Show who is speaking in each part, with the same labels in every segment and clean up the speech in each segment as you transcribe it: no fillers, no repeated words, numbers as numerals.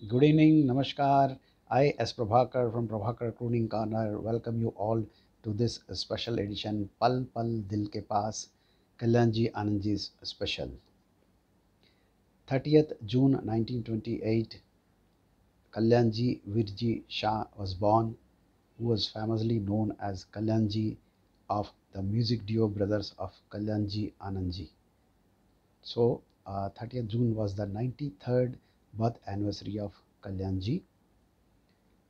Speaker 1: Good evening, Namaskar. I, S. Prabhakar from Prabhakar Crooning Corner, welcome you all to this special edition Pal Pal Dil Ke Paas, Kalyanji Anandji's special. 30th June 1928, Kalyanji Virji Shah was born, who was famously known as Kalyanji of the music duo brothers of Kalyanji Anandji. So, 30th June was the 93rd birth anniversary of Kalyanji.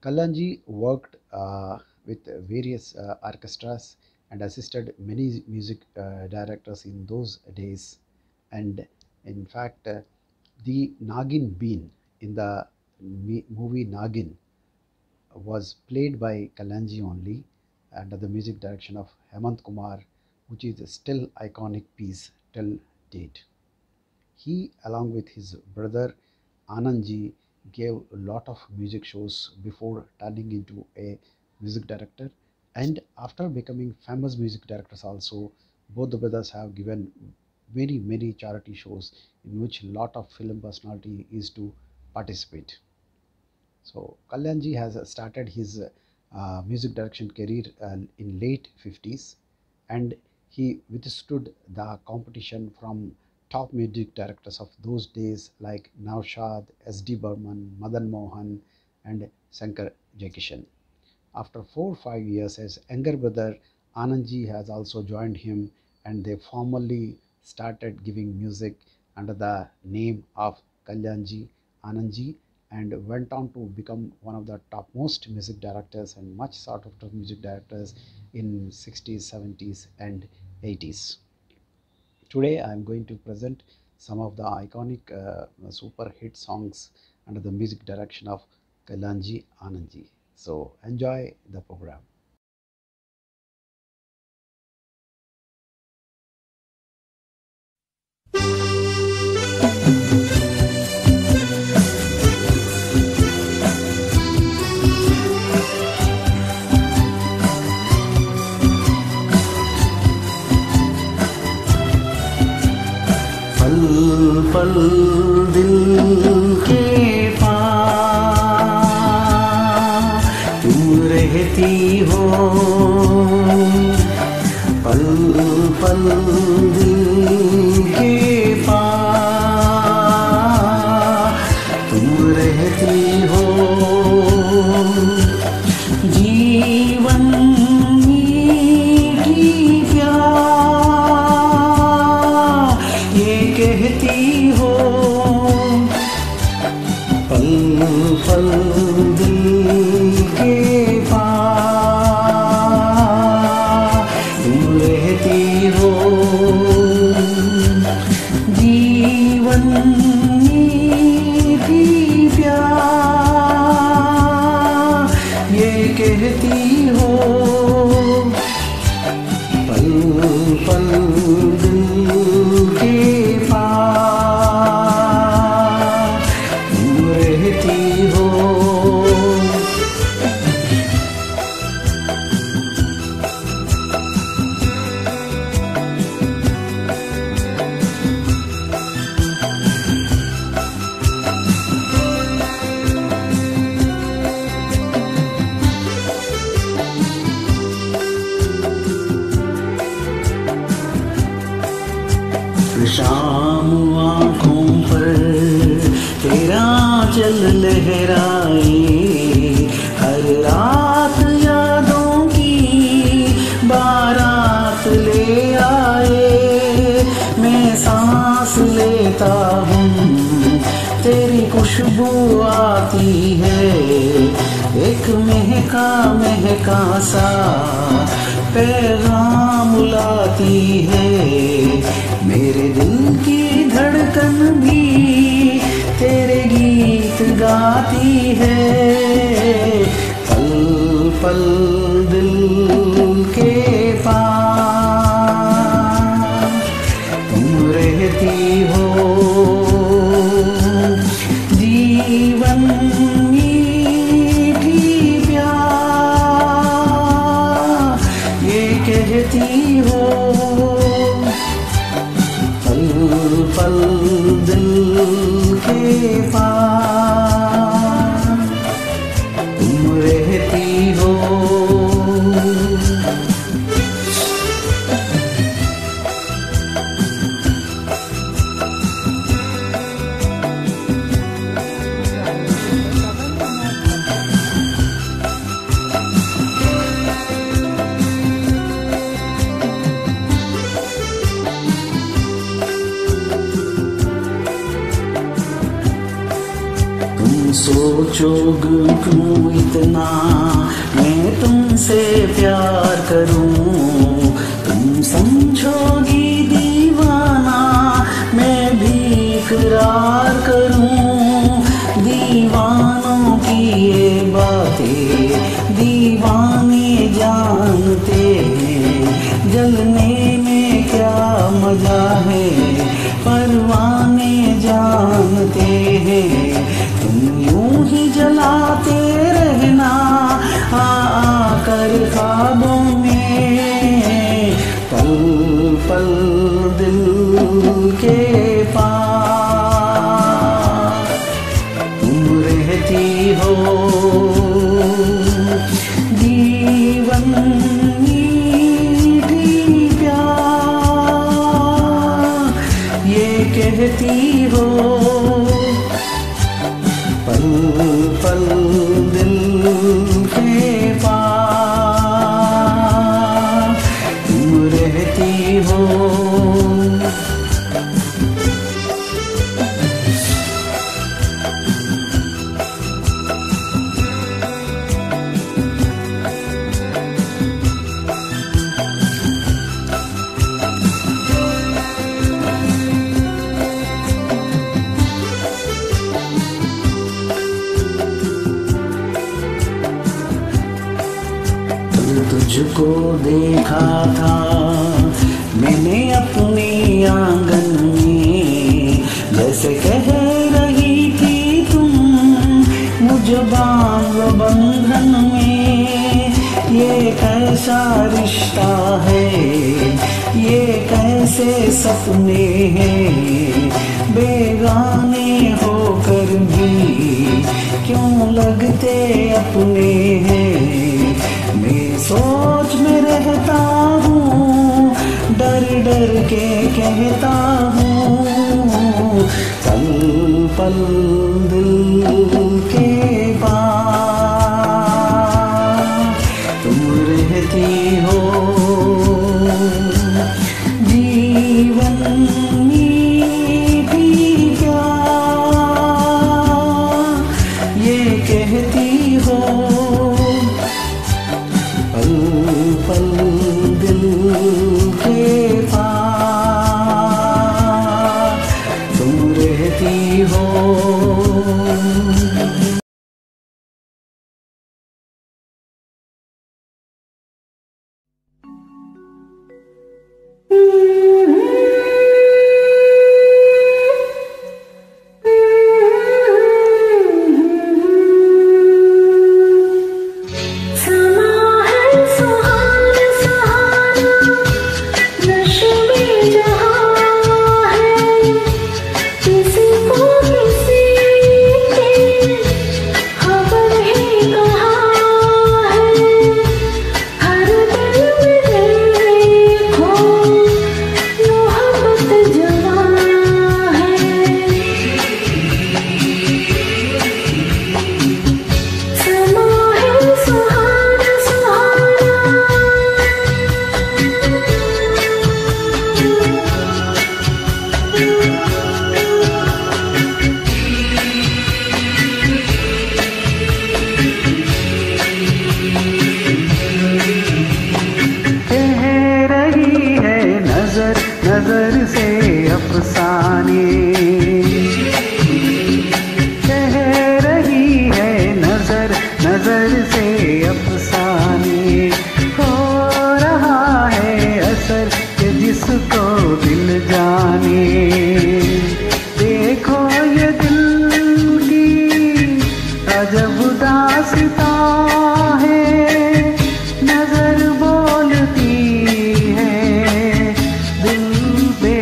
Speaker 1: Kalyanji worked with various orchestras and assisted many music directors in those days. And in fact, the Nagin Bean in the movie Nagin was played by Kalyanji only under the music direction of Hemant Kumar, which is still iconic piece till date. He, along with his brother Anandji, gave a lot of music shows before turning into a music director, and after becoming famous music directors also, both the brothers have given many charity shows in which a lot of film personality is to participate. So Kalyanji has started his music direction career in late 50s, and he withstood the competition from top music directors of those days like Naushad, S.D. Burman, Madan Mohan and Shankar Jaikishan. After 4 or 5 years, his younger brother Anandji has also joined him, and they formally started giving music under the name of Kalyanji Anandji, and went on to become one of the topmost music directors and much sought after music directors in 60s, 70s and 80s. Today I am going to present some of the iconic super hit songs under the music direction of Kalyanji Anandji. So enjoy the program.
Speaker 2: पल पल दिल के पास तुम रहती हो, पल पल दिल के पास तुम रहती हो। जीवन मीठी प्यार ये कहती हो, पल पल दिल के पास तुम रहती हो। जीवन मीठी प्यार ये कहती हो, पल पल दिल के पास तुम रहती हो। शाम आँखों पर तेरा चल लहराए, हर रात यादों की बारात ले आए। मैं सांस लेता हूँ तेरी खुशबू आती है, एक महका महका सा पैगाम लाती है। मेरे दिल की धड़कन भी तेरे गीत गाती है, पल पल दिल के पास तुम रहती हो। जीवन मीठी प्यार ये कहती हो, पल पल दिल के पास सोचोगे क्यों इतना मैं तुमसे प्यार करूं, तुम समझोगी दीवाना मैं भी इकरार करूं। दीवानों की ये बातें दीवाने जानते हैं, जलने में क्या मजा है परवाने जानते हैं। तुम यूं ही जलाते रहना आकर ख्वाबों में, पल पल दिल के पास तुम रहती हो। जीवन मीठी प्यार ये कहती हो, पल पल दिल के पास तुम रहती हो। तुझको देखा था मैंने अपने आंगन में, जैसे कह रही थी तुम मुझे बांध बंधन में। ये कैसा रिश्ता है, ये कैसे सपने हैं, बेगाने होकर भी क्यों लगते अपने हैं। मैं सोच में रहता हूँ, डर डर के कहता हूँ, पल पल दिल के पास तुम रहती हो। जीवन मीठी प्यार ये कहती हो, पल पल दिल के पास तुम रहती हो।
Speaker 1: नजर से अफसाने कह रही है, नजर नजर से अफसाने हो रहा है असर के जिसको दिल जाने। देखो ये दिल की अजब दास्तां है, नजर बोलती है दिल पे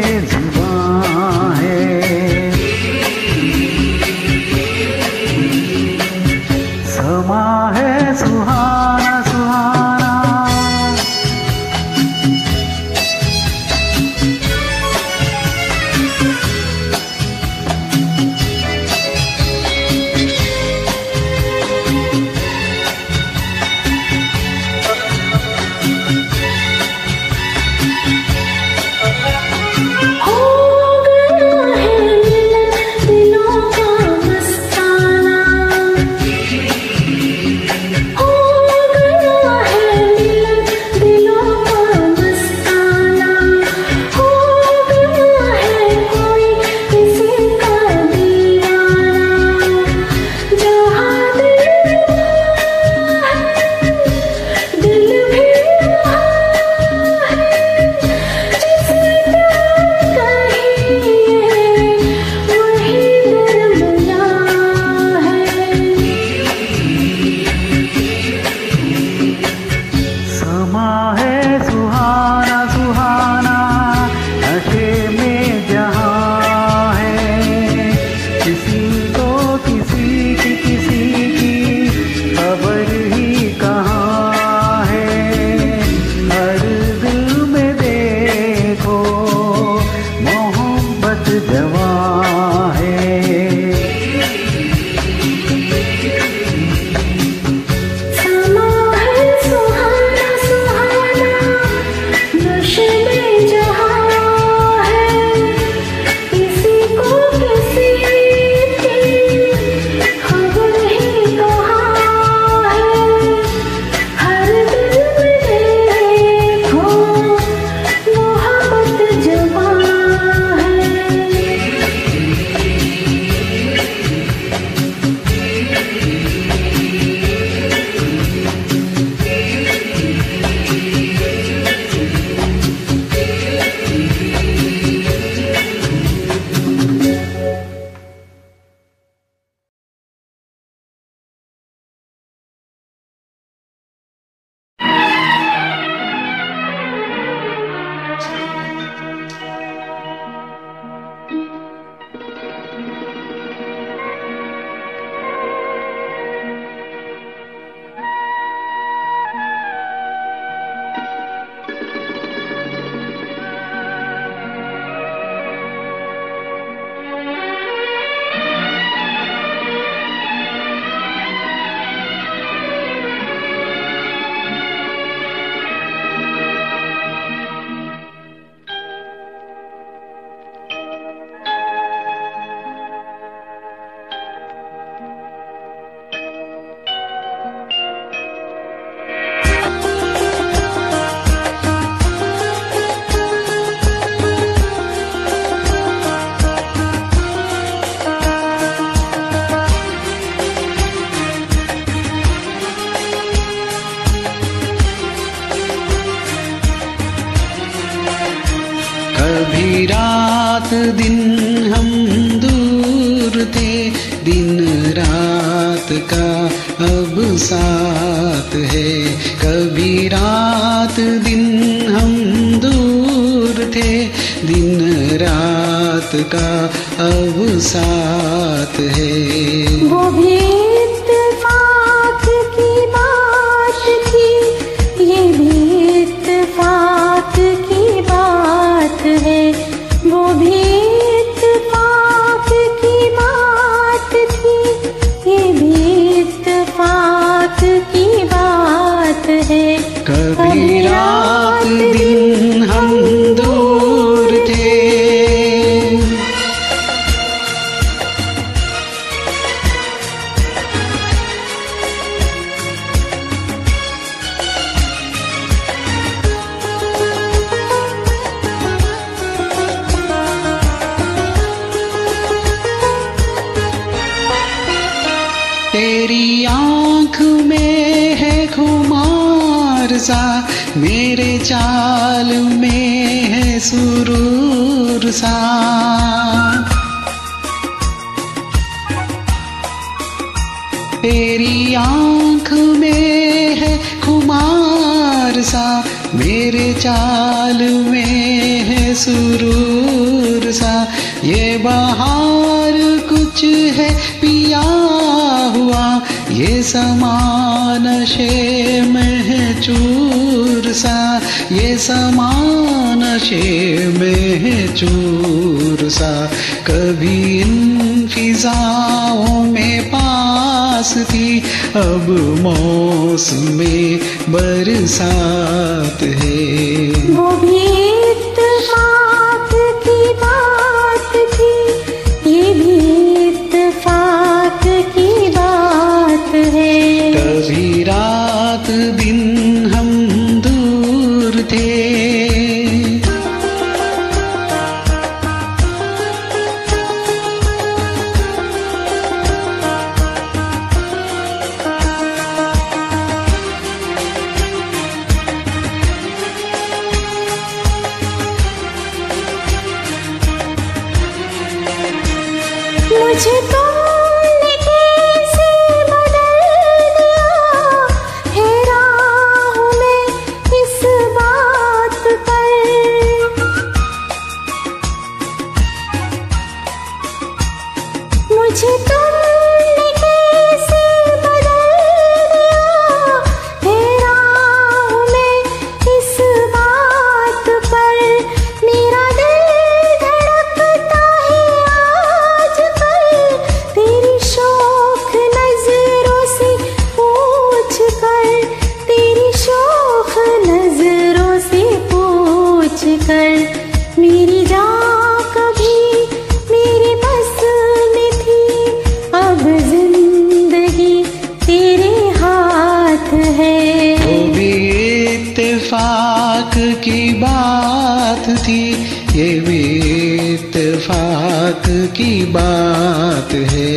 Speaker 1: कभी रात दिन हम दूर थे, दिन रात का अब साथ है। कभी रात दिन हम दूर थे, दिन रात का अब साथ है।
Speaker 3: वो भी इत्तेफाक की बात थी, ये भी इत्तेफाक की बात है। वो भी इत्तेफाक की बात थी, ये भी इत्तेफाक की बात है।
Speaker 1: कभी रात दिन हम दूर थे। तेरी आँख में है खुमार सा, मेरे चाल में है सुरूर सा। तेरी आँख में है खुमार सा, मेरे चाल में है सुरूर सा। ये बहार कुछ है पिया हुआ, ये समा नशे में है चूर सा। ये समा नशे में है चूर सा। कभी इन फिजाओं में पास थी, अब मौसमे बरसात है।
Speaker 3: वो भी इत्तेफाक की बात थी, ये भी इत्तेफाक की बात है।
Speaker 1: कभी रात दिन हम दूर थे।
Speaker 3: मुझे तुमने कैसे बदल दिया, हैरान हूँ मैं इस बात पर। मुझे तुमने कैसे बदल दिया, हैरान हूँ मैं इस बात पर। मेरा दिल धड़कता है आज कल, तेरी शौक नजरों से पूछ कर। तेरी शौक नजरों से पूछ कर। मेरी जान कभी मेरे बस में थी, अब जिंदगी तेरे हाथ है।
Speaker 1: वो भी इत्तेफाक की बात थी, ये भी इत्तेफाक की बात है।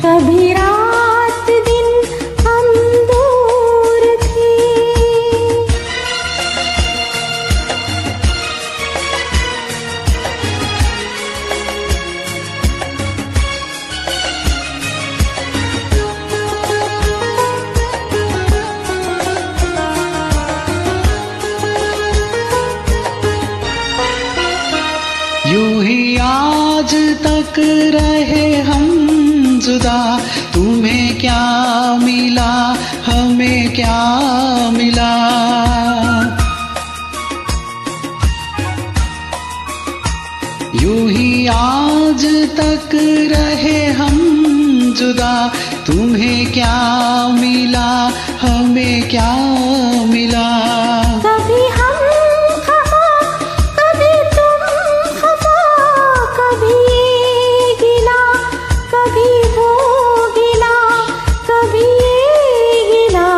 Speaker 3: कभी रात दिन हम दूर थे।
Speaker 1: यूं ही आज तक रहे हम जुदा, तुम्हें क्या मिला हमें क्या मिला। यूं ही आज तक रहे हम जुदा, तुम्हें क्या मिला हमें क्या मिला।
Speaker 3: कभी हम खफा, कभी तुम खफा, कभी ये गिला, कभी वो गिला, कभी ये गिला,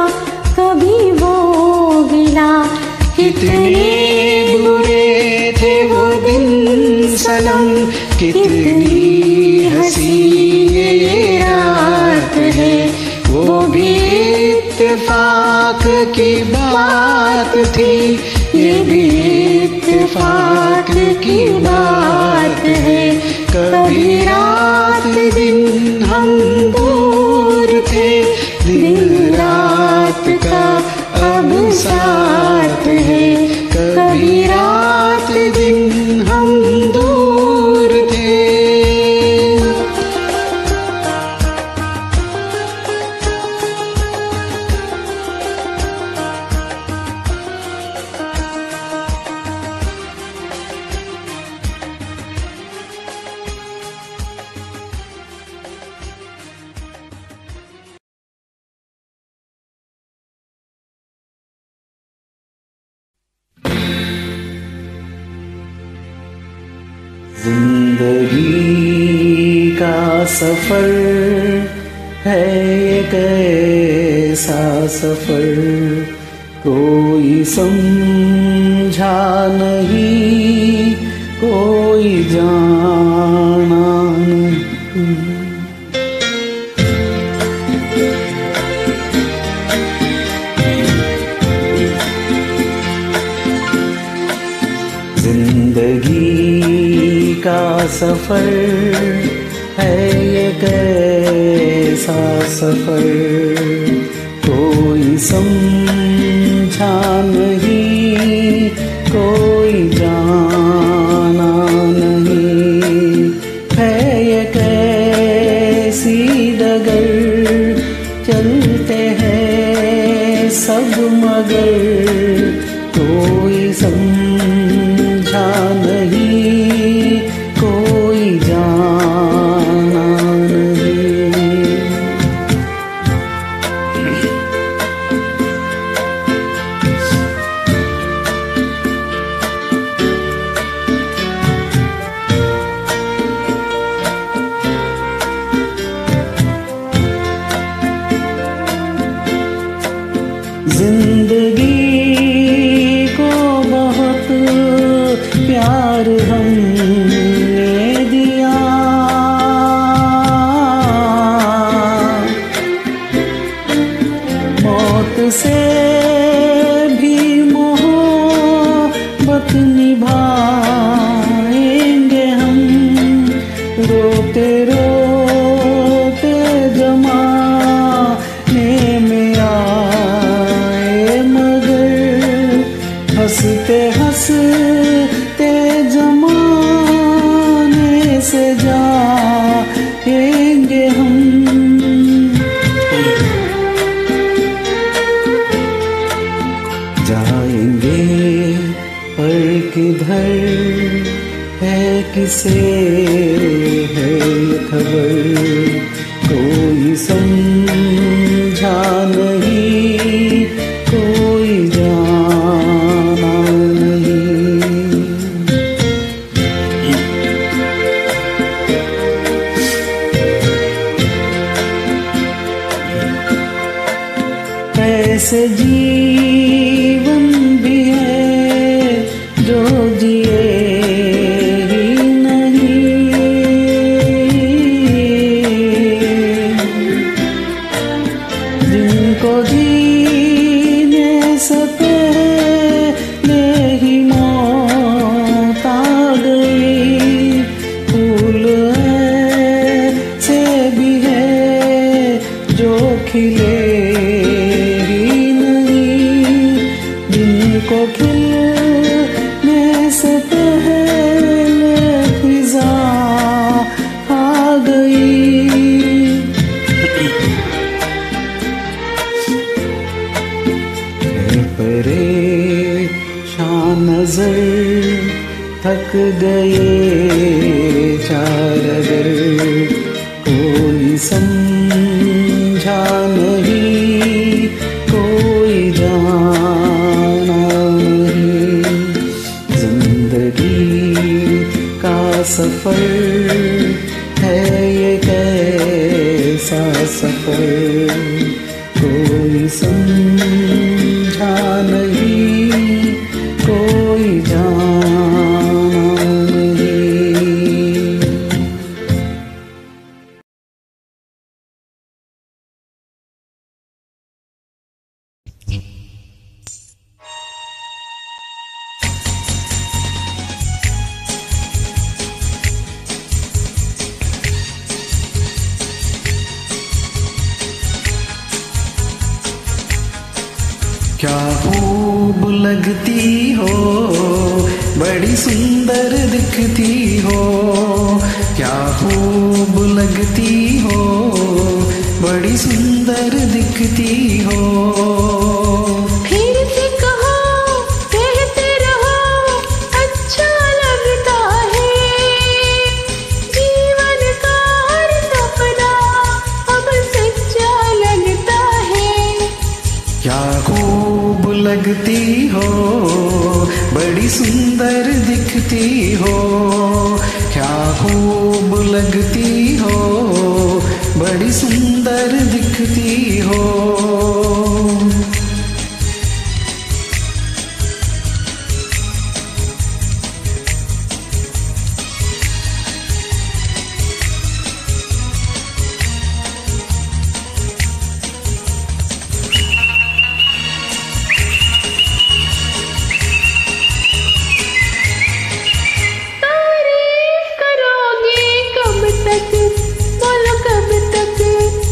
Speaker 3: कभी वो गिला।
Speaker 1: कितने बुरे थे वो दिन सनम, कितनी हंसी ये रात है। वो भी इत्तेफाक की बात थी, ये भी
Speaker 2: इत्तेफाक की बात है। कभी रात दिन हम दूर थे, दिन रात का अब साथ है। कभी रात दिन हम दूर थे। जिंदगी का सफर है एक ऐसा सफर, कोई समझा नहीं, कोई जाना नहीं। जिंदगी का सफर है एक ऐसा सफर, कोई समझा नहीं, कोई जाना नहीं। है एक ऐसी डगर, चलते हैं सब मगर, कोई समझा नहीं, कोई जाना नहीं। जिंदगी को बहुत प्यार हमने दिया, मौत से भी मोहब्बत निभाएंगे हम। रोते रोते जमाने में आए मगर, हंसते हंसते जमाने से जाएंगे हम। जाएंगे पर किधर है, किसे है ये खबर, कोई समझा नहीं, कोई जाना नहीं। ऐसे जीवन भी है जो जिए ही नहीं, जिनको जीने से पहले ही मौत आ गई। फूल ऐसे भी है जो खिले को खिलने से पहले फिजा आ गई। परेशान नजर थक गए चारगर, कोई समझा नहीं, कोई जाना नहीं। जिंदगी का सफर है ये कैसा सफर, कोई समझा नहीं, कोई जाना नहीं। क्या खूब लगती हो, बड़ी सुंदर दिखती हो। क्या खूब लगती हो, बड़ी सुंदर दिखती हो।
Speaker 3: फिर से कहो, कहते रहो, अच्छा लगता है। जीवन का हर सपना अब सच्चा लगता है।
Speaker 2: क्या खूब लगती हो, बड़ी सुंदर दिखती हो। क्या खूब लगती हो, बड़ी सुंदर दिखती हो।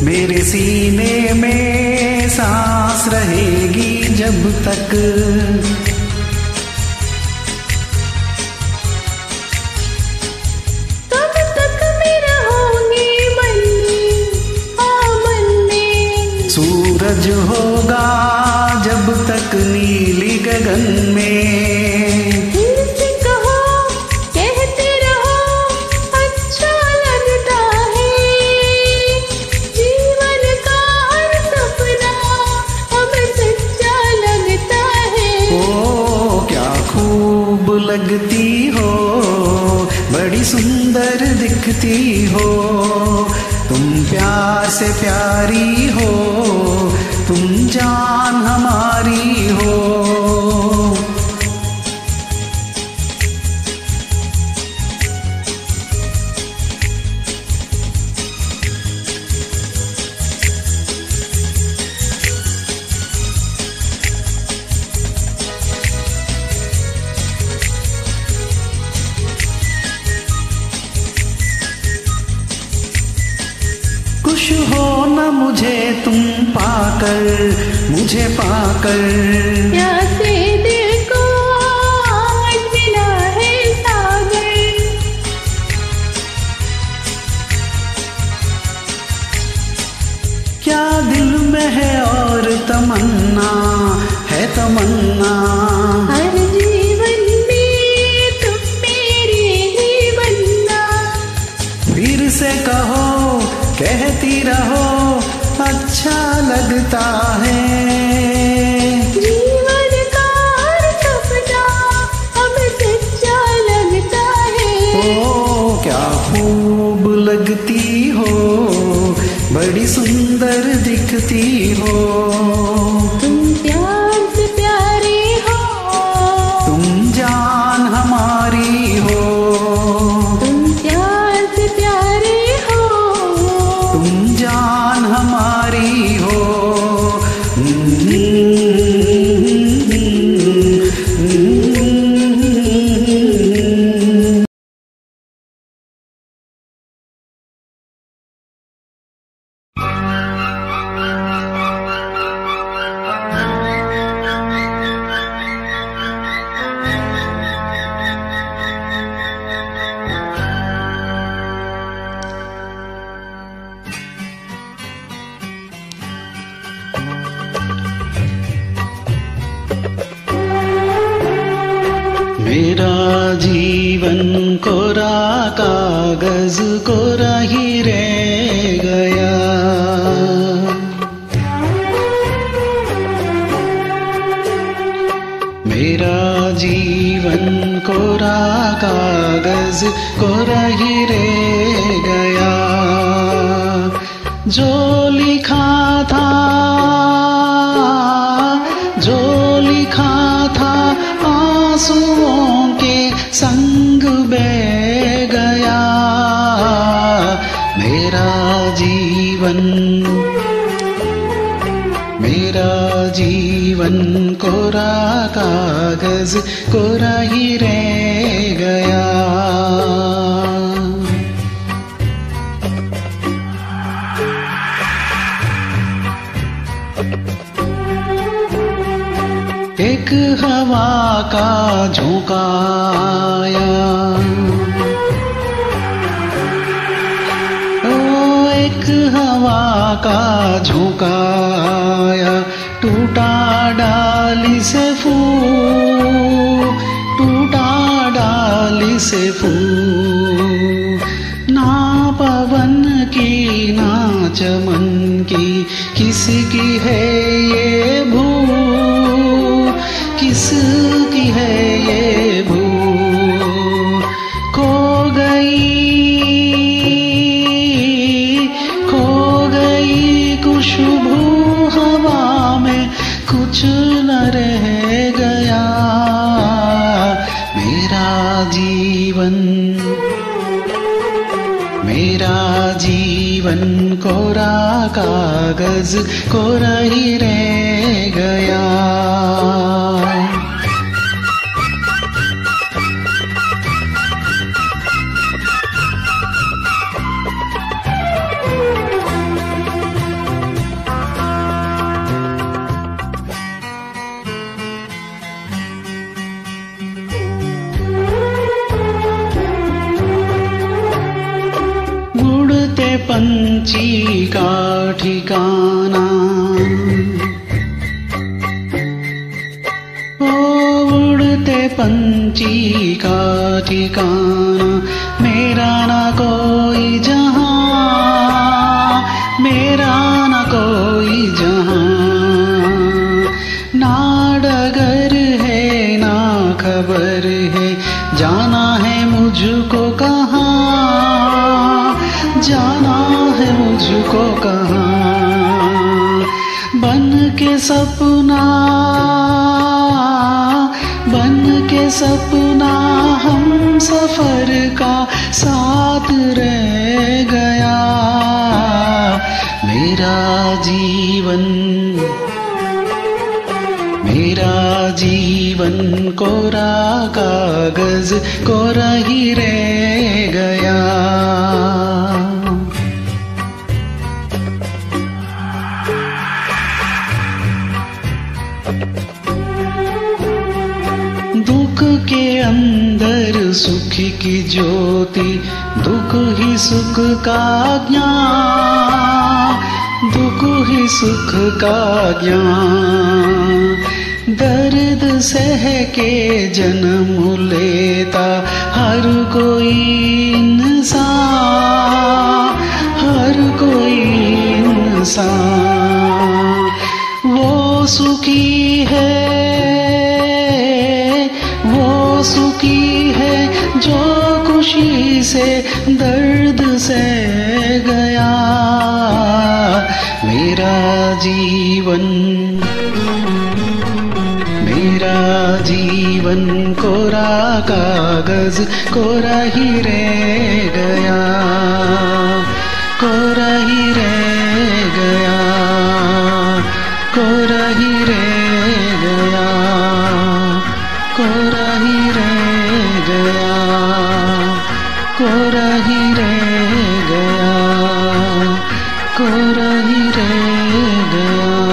Speaker 2: मेरे सीने में सांस रहेगी जब तक।
Speaker 3: तब तक मैं रहूंगी मन में, मन में।
Speaker 2: सूरज होगा जब तक नीली गगन में। लगती हो, बड़ी सुंदर दिखती हो। तुम प्यार से प्यारी हो, तुम जान हमारी हो। खुश हो न मुझे तुम पाकर, मुझे पाकर।
Speaker 3: प्यासे दिल को आज मिला है सागर।
Speaker 2: क्या दिल में है और तमन्ना, है तमन्ना।
Speaker 3: हर जीवन में तुम मेरे ही बनना।
Speaker 2: फिर से कहो, कहती रहो, अच्छा लगता है।
Speaker 3: जीवन का हर सपना अब सच्चा लगता है।
Speaker 2: ओ क्या खूब लगती हो, बड़ी सुंदर दिखती हो।
Speaker 3: तुम प्यार से प्यारे हो,
Speaker 2: तुम जान हमारी हो।
Speaker 3: तुम प्यार से प्यारे हो,
Speaker 2: तुम जान हमारी हो। मेरा जीवन कोरा कागज कोरा ही रह गया। मेरा जीवन कोरा कागज कोरा ही रह गया। जो लिखा था, जो लिखा था आंसुओं के संग बह गया। मेरा जीवन, मेरा जीवन कोरा कागज कोरा ही रह गया। हवा का झोंका आया, ओ एक हवा का झोंका आया, टूटा डाली से फूल, टूटा डाली से फूल। ना पवन की ना चमन की, किसकी है ये भूल, किसकी है ये भूल। खो गई खुशबू हवा में, कुछ न रह गया मेरा जीवन, मेरा जीवन कोरा कागज कोरा ही रह गया। उड़ते पंछी का ठिकाना, ओ उड़ते पंछी का ठिकाना, मेरा ना कोई जहां, मेरा ना कोई जहां। ना डगर है ना खबर है, जाना है मुझको कहाँ, जाना है मुझको कहाँ। बन के सपना, बन के सपना हम सफर का साथ रह गया मेरा जीवन, मेरा जीवन कोरा कागज कोरा ही रह गया। दुख के अंदर सुख की ज्योति, दुख ही सुख का ज्ञान, दुख ही सुख का ज्ञान। दर्द सह के जन्म लेता हर कोई इंसान, हर कोई इंसान। वो सुखी है, वो सुखी है जो खुशी से दर्द सह गया मेरा जीवन, मेरा जीवन कोरा कागज कोरा ही रह गया, कोरा ही रह गया, कोरा ही रह गया, कोरा ही रह गया, कोरा ही रह गया, कोरा ही रह गया।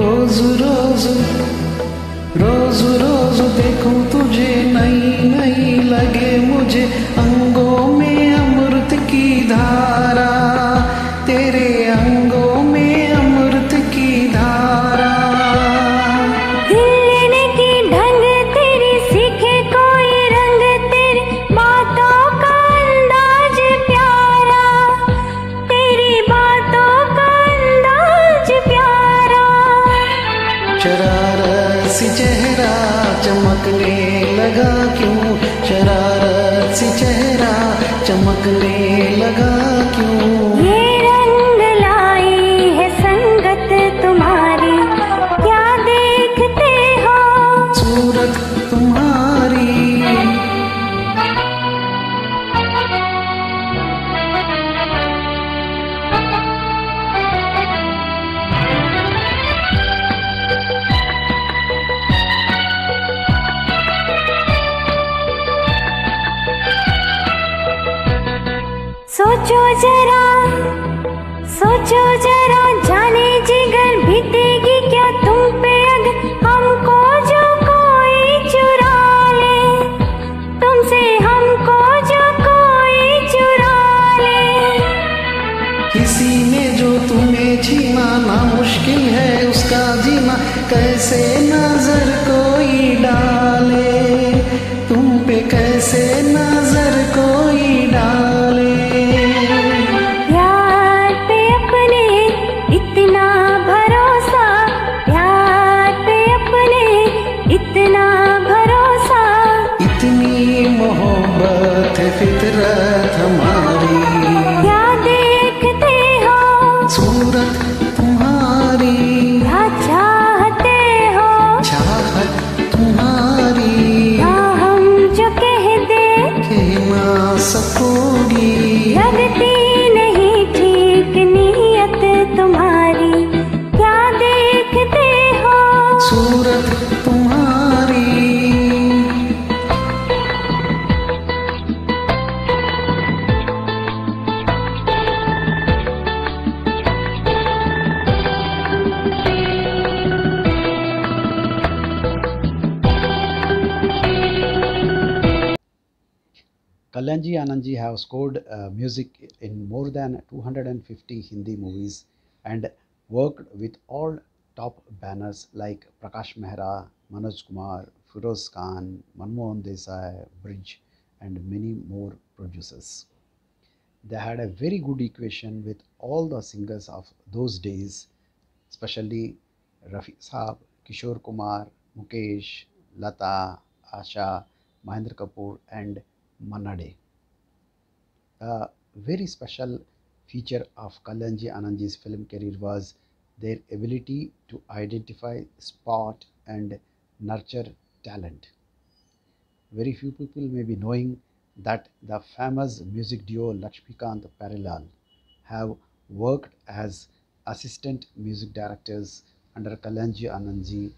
Speaker 2: रोज रोज रोज रोज देखूं तुझे, नई नई लगे मुझे अंगों में अमृत की धारा, तेरे अंगों में अमृत की धारा।
Speaker 3: हिलने की ढंग तेरी, सीखे कोई रंग तेरी, बातों का अंदाज प्यारा, तेरी बातों का अंदाज प्यारा।
Speaker 2: शरारत सी चेहरा चमकने लगा क्यों, शरारत सी चेहरा चमकने लगा क्यों।
Speaker 3: ये रंग लाई है संगत तुम्हारी, क्या देखते हो
Speaker 2: सूरत तुम्हारी।
Speaker 3: सोचो जरा, सोचो जरा, जाने जिगर बीतेगी क्या तुम पे अगर हमको जो कोई चुरा ले, तुमसे हमको जो कोई चुरा ले।
Speaker 2: किसी ने जो तुम्हें छीना ना मुश्किल है उसका जीना, कैसे नजर कोई डाले, तुम पे कैसे नजर कोई डाले।
Speaker 3: प्यार पे अपने इतना भरोसा, प्यार पे अपने इतना भरोसा।
Speaker 2: इतनी मोहब्बत है फितरत हमारी,
Speaker 3: क्या देखते हो
Speaker 2: सूरत तुम्हारी।
Speaker 3: क्या चाहते हो
Speaker 2: चाहत तुम्हारी,
Speaker 3: क्या हम जो कह दे
Speaker 2: कह ना सकोगी।
Speaker 3: लगती नहीं ठीक नीयत तुम्हारी, क्या देखते हो
Speaker 2: सूरत तुम्हारी।
Speaker 1: Kalyanji Anandji have scored music in more than 250 Hindi movies and worked with all top banners like Prakash Mehra, Manoj Kumar, Firoz Khan, Manmohan Desai, Bridge, and many more producers. They had a very good equation with all the singers of those days, especially Rafi Saab, Kishore Kumar, Mukesh, Lata, Asha, Mahendra Kapoor, and Manna Dey. A very special feature of Kalyanji Anandji's film career was their ability to identify, spot, and nurture talent. Very few people may be knowing that the famous music duo Lakshmikant Parilal have worked as assistant music directors under Kalyanji Anandji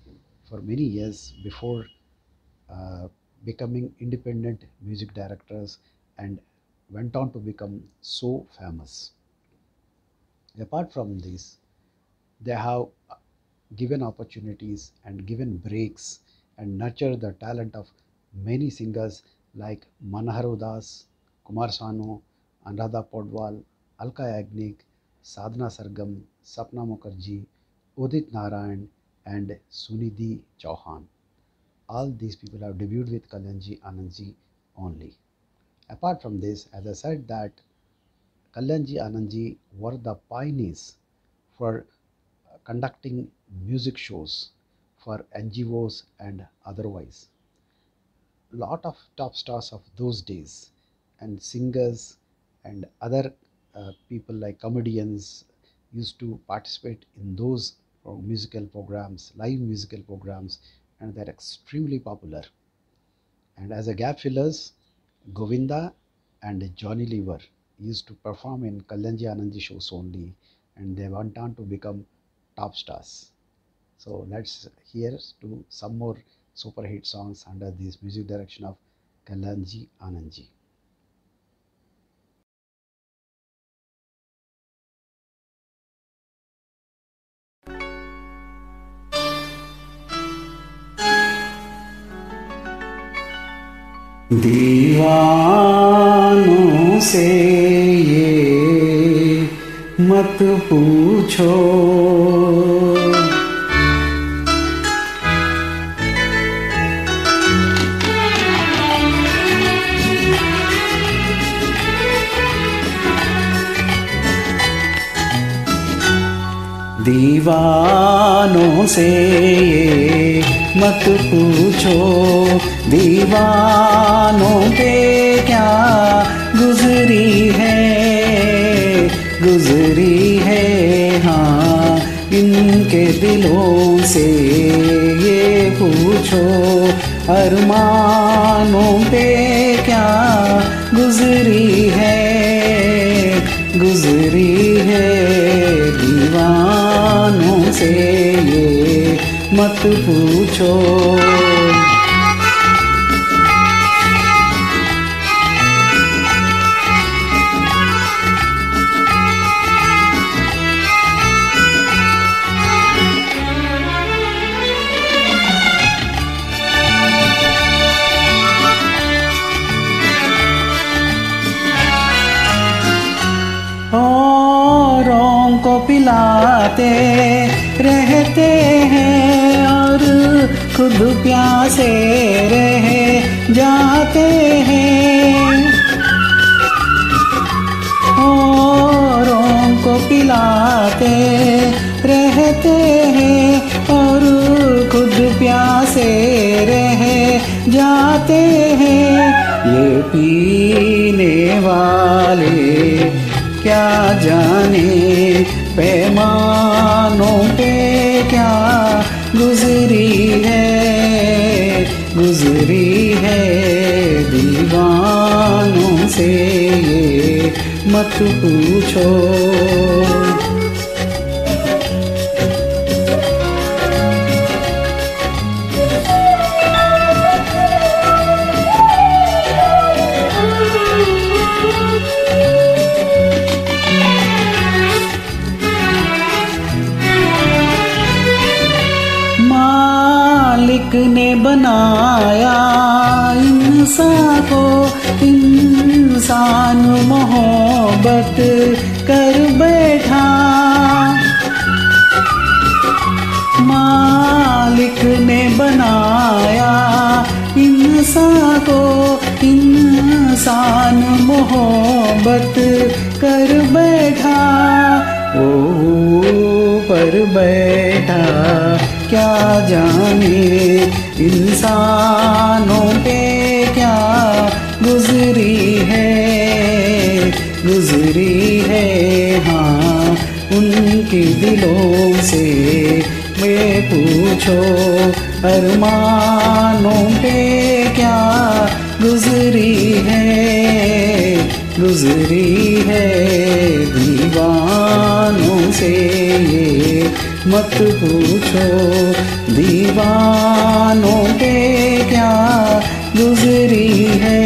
Speaker 1: for many years before uh, becoming independent music directors and went on to become so famous. Apart from this, they have given opportunities and given breaks and nurtured the talent of many singers like Manohar Das, Kumar Sanu, Anuradha Podwal, Alka Yagnik, Sadhana Sargam, Sapna Mukherjee, Udit Narayan, and Sunidhi Chauhan. All these people have debuted with Kalyanji Anandji only. Apart from this, as I said that Kalyanji Anandji were the pioneers for conducting music shows for NGOs and otherwise. Lot of top stars of those days and singers and other people like comedians used to participate in those musical programs, live musical programs, and they're extremely popular. And as a gap fillers, Govinda and Johnny Lever used to perform in Kalyanji Anandji shows only, and they went on to become top stars. So let's hear to some more super hit songs under this music direction of Kalyanji Anandji.
Speaker 2: दीवानों से ये मत पूछो, दीवानों से ये मत पूछो, दीवानों पे क्या गुजरी है हाँ इनके दिलों से ये पूछो, अरमानों पे क्या गुजरी है दीवानों से ये मत पूछो। औरों को पिलाते रहते हैं और खुद प्यासे रह जाते हैं, औरों को पिलाते रहते हैं और खुद प्यासे रह जाते हैं। ये पीने वाले क्या जाने पैमानों पे क्या गुजरी है दीवानों से ये मत पूछो। मालिक ने बनाया इंसान को, इंसान मोहब्बत कर बैठा, मालिक ने बनाया इंसान को, इंसान मोहब्बत कर बैठा, वो पर बैठा क्या जाने इंसानों पे क्या गुजरी है हाँ उनके दिलों से मैं पूछो, अरमानों पे क्या गुजरी है दीवानों से ये मत पूछो, दीवानों पे क्या गुजरी है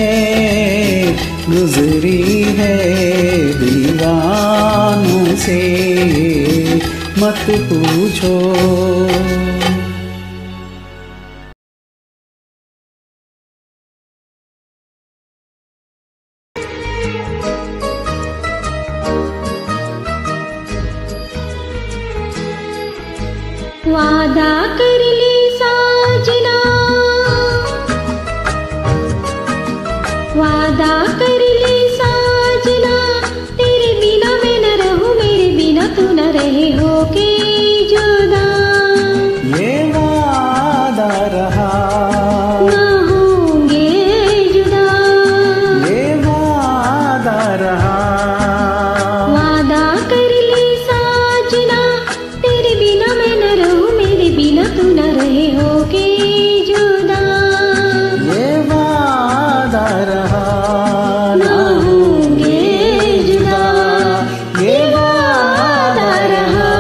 Speaker 2: दीवानों से ये मत पूछो।
Speaker 3: वादा कर ले साजना, वादा कर ले साजना, तेरे बिना मैं न रहूं, मेरे बिना तू न रहे हो के जुदा।
Speaker 2: ये वादा रहा
Speaker 3: ना होंगे जुदा,
Speaker 2: ये वादा रहा,
Speaker 3: वादा कर ले साजना, तेरे बिना मैं न रहूं, मेरे बिना तू न रहे हो के जुदा।
Speaker 2: ये वादा रहा
Speaker 3: ना होंगे जुदा,
Speaker 2: ये वादा रहा।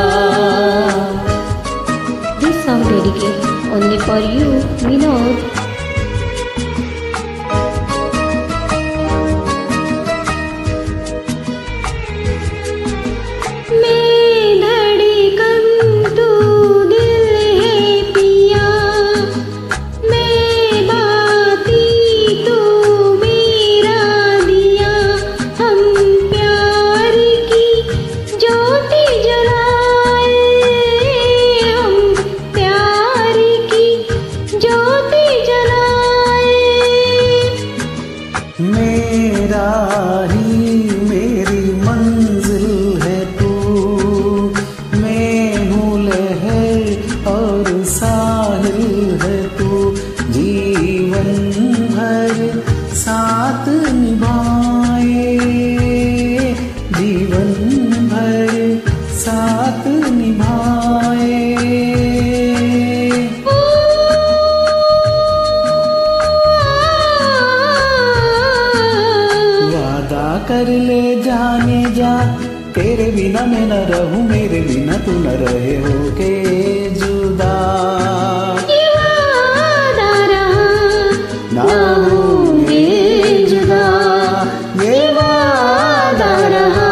Speaker 2: मेरा ही मेरी मंजिल है तू, मैं हूँ लहर और साहिल है तू, जीवन भर साथ निभाए, जीवन भर साथ निभाए। वादा कर ले जाने जा, तेरे बिना मैं न रहूं, मेरे बिना तू न रहे होके जुदा। ना होंगे जुदा, ये वादा रहा।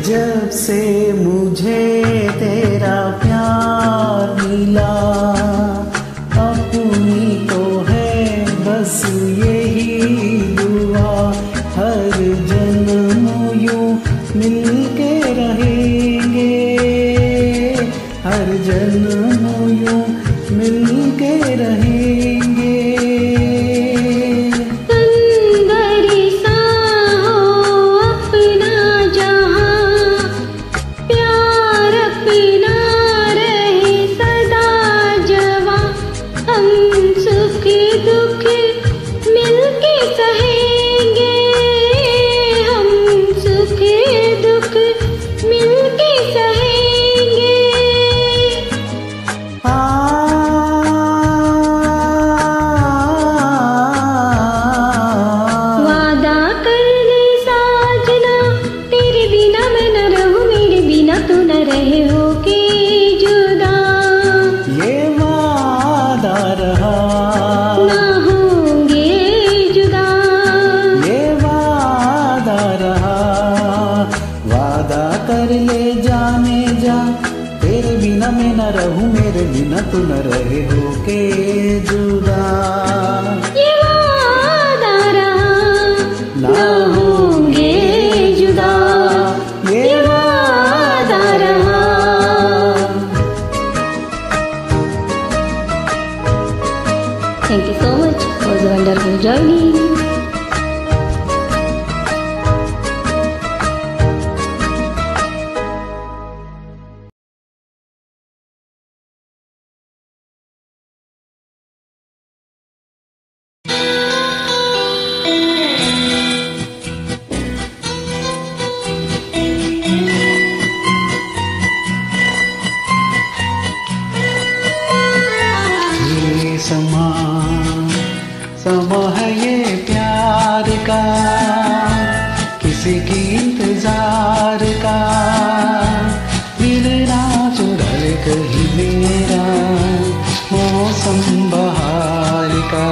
Speaker 2: जब से मुझे तेरा प्यार मिला, अपनी तो है बस यही दुआ, हर जन्म यूं मिलके रहेंगे, हर जन्म यूं मिलके रहेंगे। कर ले जाने जा, तेरे बिना मैं न रहूं, मेरे बिना तू न रहे होके जुदा।
Speaker 3: ये वादा रहा,
Speaker 2: ना होंगे जुदा, ये वादा रहा।
Speaker 3: Thank you so much for the wonderful journey.
Speaker 2: समा है ये प्यार का, किसी की इंतजार का, दिल ना चुरा ले कहीं मेरा मौसम बहार का।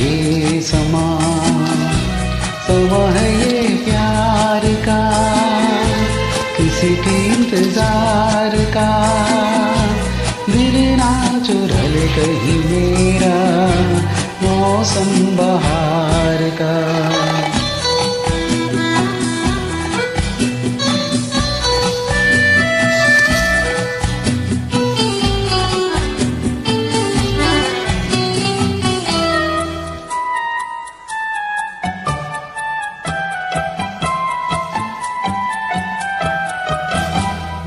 Speaker 2: ये समा है ये प्यार का, किसी की इंतजार का, दिल ना चुरा ले कहीं मेरा मौसम बहार का।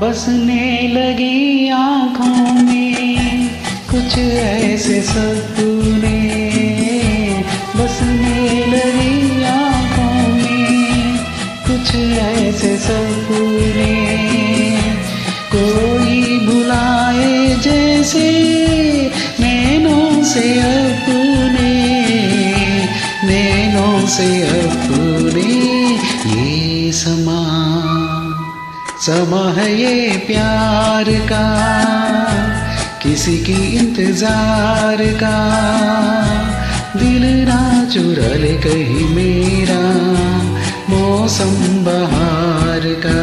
Speaker 2: बसने लगी आँखों में कुछ ऐसे सपने, बसने लगी आँखों में कुछ ऐसे सपने, कोई भुलाए जैसे नैनों से अपने, नैनों से अपने। ये समा है ये प्यार का, किसी की इंतजार का, दिल ना चुरा ले कहीं मेरा मौसम बहार का।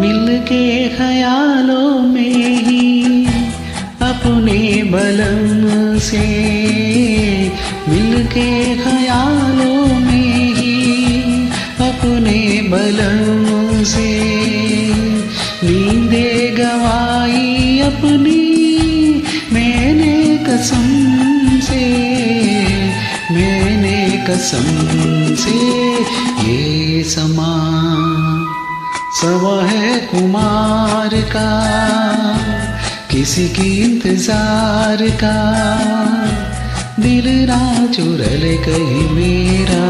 Speaker 2: मिल के ख्यालों में ही अपने बलम से, मिल के ख्यालों में ही अपने बलम से, नींदे गवाई अपनी मैंने कसम से, मैंने कसम से। ये समा है कुमार का, किसी की इंतजार का, दिल ना चुरले कहीं मेरा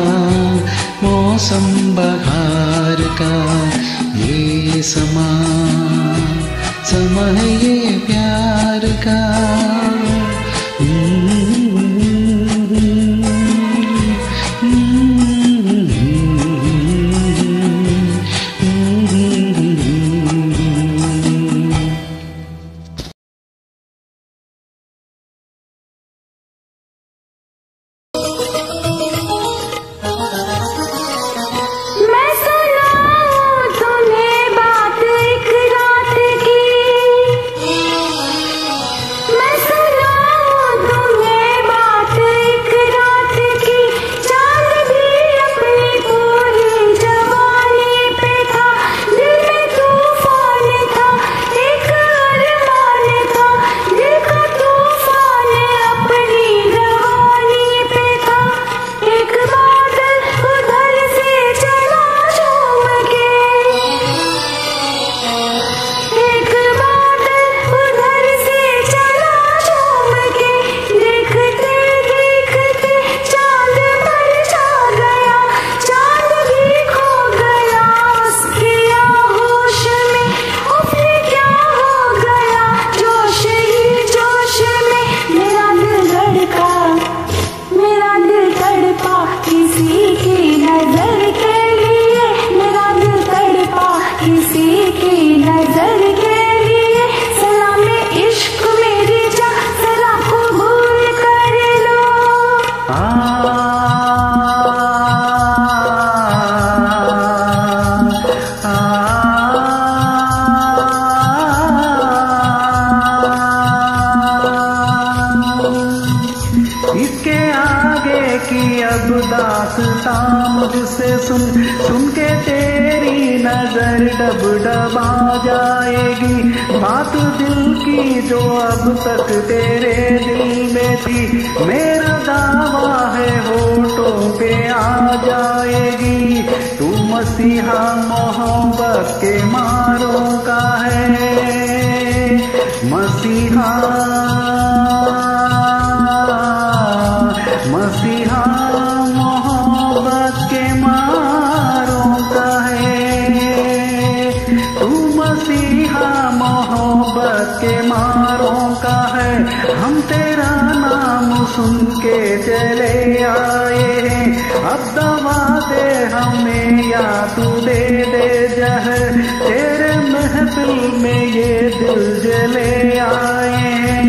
Speaker 2: मौसम बहार का। ये समा है ये प्यार का। सुन के तेरी नजर डब डबा जाएगी, बात दिल की जो अब तक तेरे दिल में थी, मेरा दावा है होठों पे आ जाएगी। तू मसीहा मोहब्बत के मारों का है, मसीहा मसीहा मोहब्बत के मारों का है, तू मसीहा मोहब्बत के मारों का है। हम तेरा नाम सुन के चले आए हैं, अब दवा दे हमें या तू दे दे जहर, तेरे महफिल में ये दिल जले आए हैं।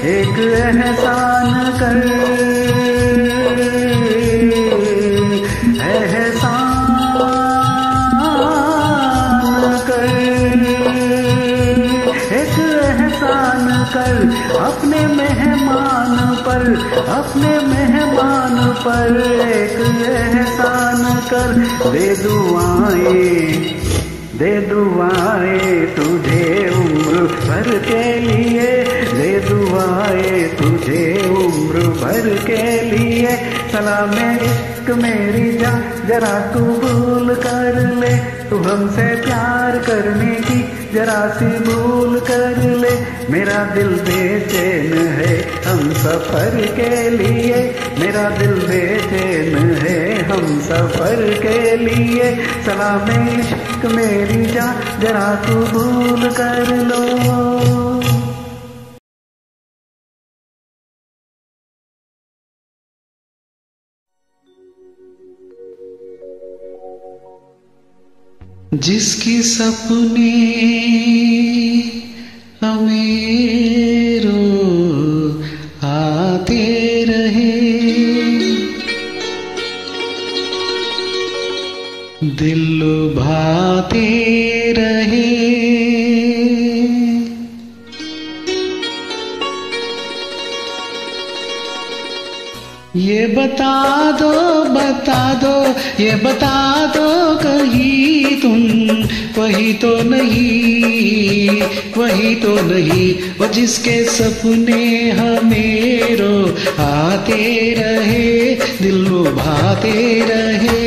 Speaker 2: एक एहसान कर, अपने मेहमान पर एक एहसान कर। दे दुआएं तुझे उम्र भर के लिए, दे दुआएं तुझे उम्र भर के लिए। सलाम इश्क मेरी जान जरा तू भूल कर ले, तू हमसे प्यार करने की जरा सी भूल कर ले। मेरा दिल बेचैन है हम सफर के लिए, मेरा दिल बेचैन है हम सफर के लिए। सलाम इश्क मेरी जान जरा तू भूल कर लो। जिसकी सपने हमें रोज आते रहे, दिल लुभाते रहे,
Speaker 4: बता दो, ये बता दो कहीं तुम वही तो नहीं, वही तो नहीं। वो जिसके सपने हमें रो आते रहे, दिल लुभाते रहे।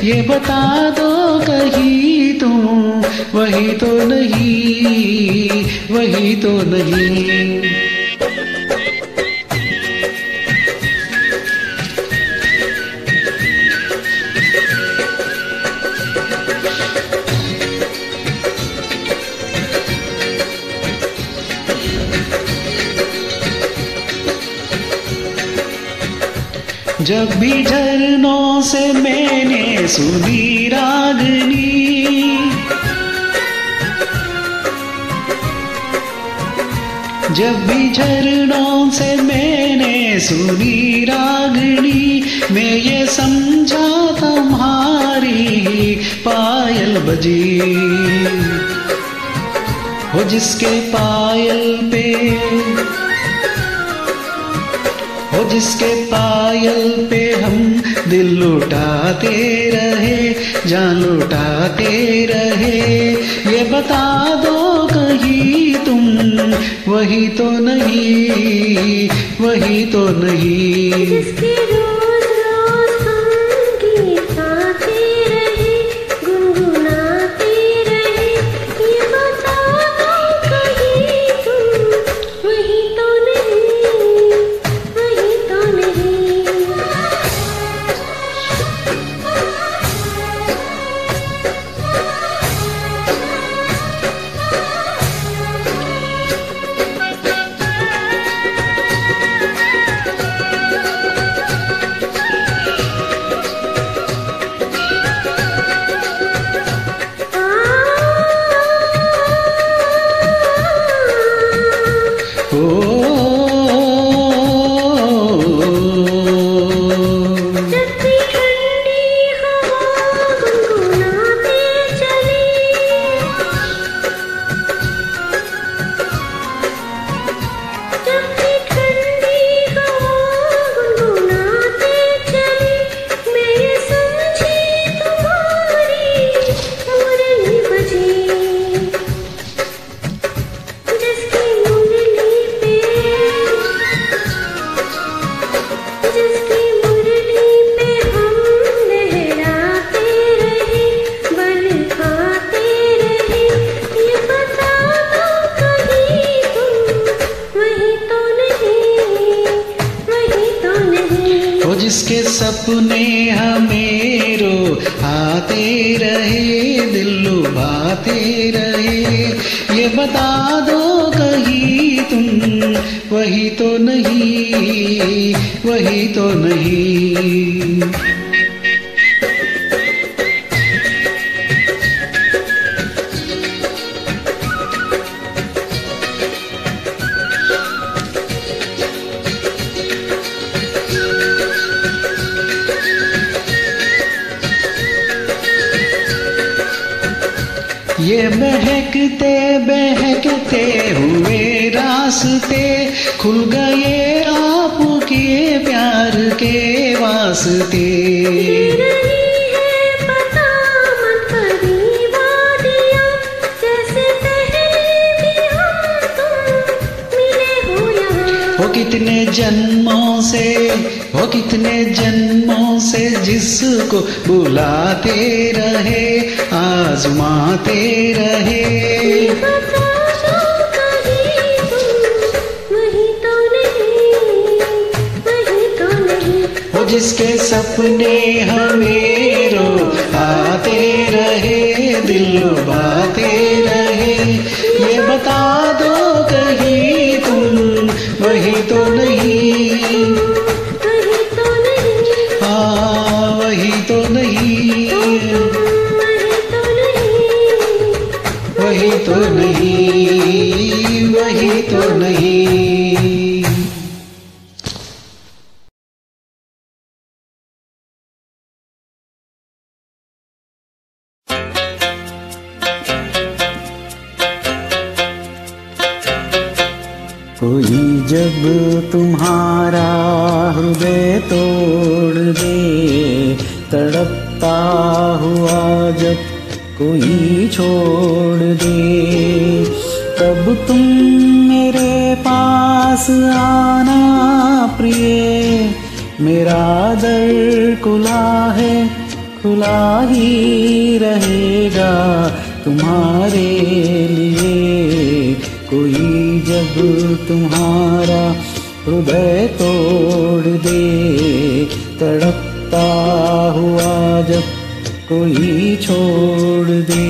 Speaker 4: ये बता दो कहीं तुम वही तो नहीं, वही तो नहीं। जब भी झरनों से मैंने सुनी रागनी, जब भी झरनों से मैंने सुनी रागनी, मैं ये समझा तुम्हारी पायल बजी। हो जिसके पायल पे, हो जिसके पायल पे हम दिल लुटाते रहे, जान लुटाते रहे। ये बता दो कहीं तुम वही तो नहीं, वही तो नहीं।
Speaker 3: जिसके रोज रोज हम गीत गाते रहे, गुनगुनाते रहे। ये बता दो कहीं तुम वही तो नहीं, वही तो नहीं।
Speaker 4: जिसके सपने हमें रो आते रहे, दिल लुभाते रहे। ये बता दो कहीं तुम वही तो नहीं, वही तो नहीं। ये महकते बहकते हुए रास्ते खुल गए आपके प्यार के वास्ते। हो कितने जन्मों से, हो कितने जन्मों से जिसको बुलाते रहे, आजमाते रहे। हो जिसके सपने हमें रो आते रहे, दिल लुभाते रहे। ये बता दो कहीं तुम वही तो नहीं, हाँ वही तो नहीं, वही तो नहीं, वही तो नहीं। कोई जब तुम्हारा हृदय तोड़ तड़पता हुआ जब कोई छोड़ दे, तब तुम मेरे पास आना प्रिय। मेरा दर खुला है, खुला ही रहेगा तुम्हारे लिए। कोई जब तुम्हारा हृदय तोड़ दे, तड़पता हुआ जब कोई छोड़ दे।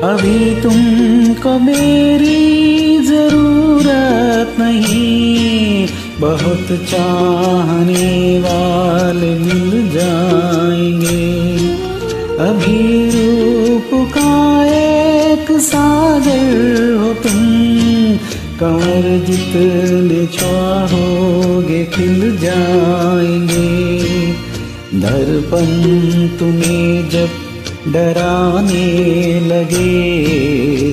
Speaker 4: अभी तुमको मेरी जरूरत नहीं, बहुत चाहने वाले मिल जाएंगे। अभी रूप का एक सागर हो तुम, कंवर जितने चाहोगे खिल जाएंगे। दर्पण तुम्हें जब डराने लगे,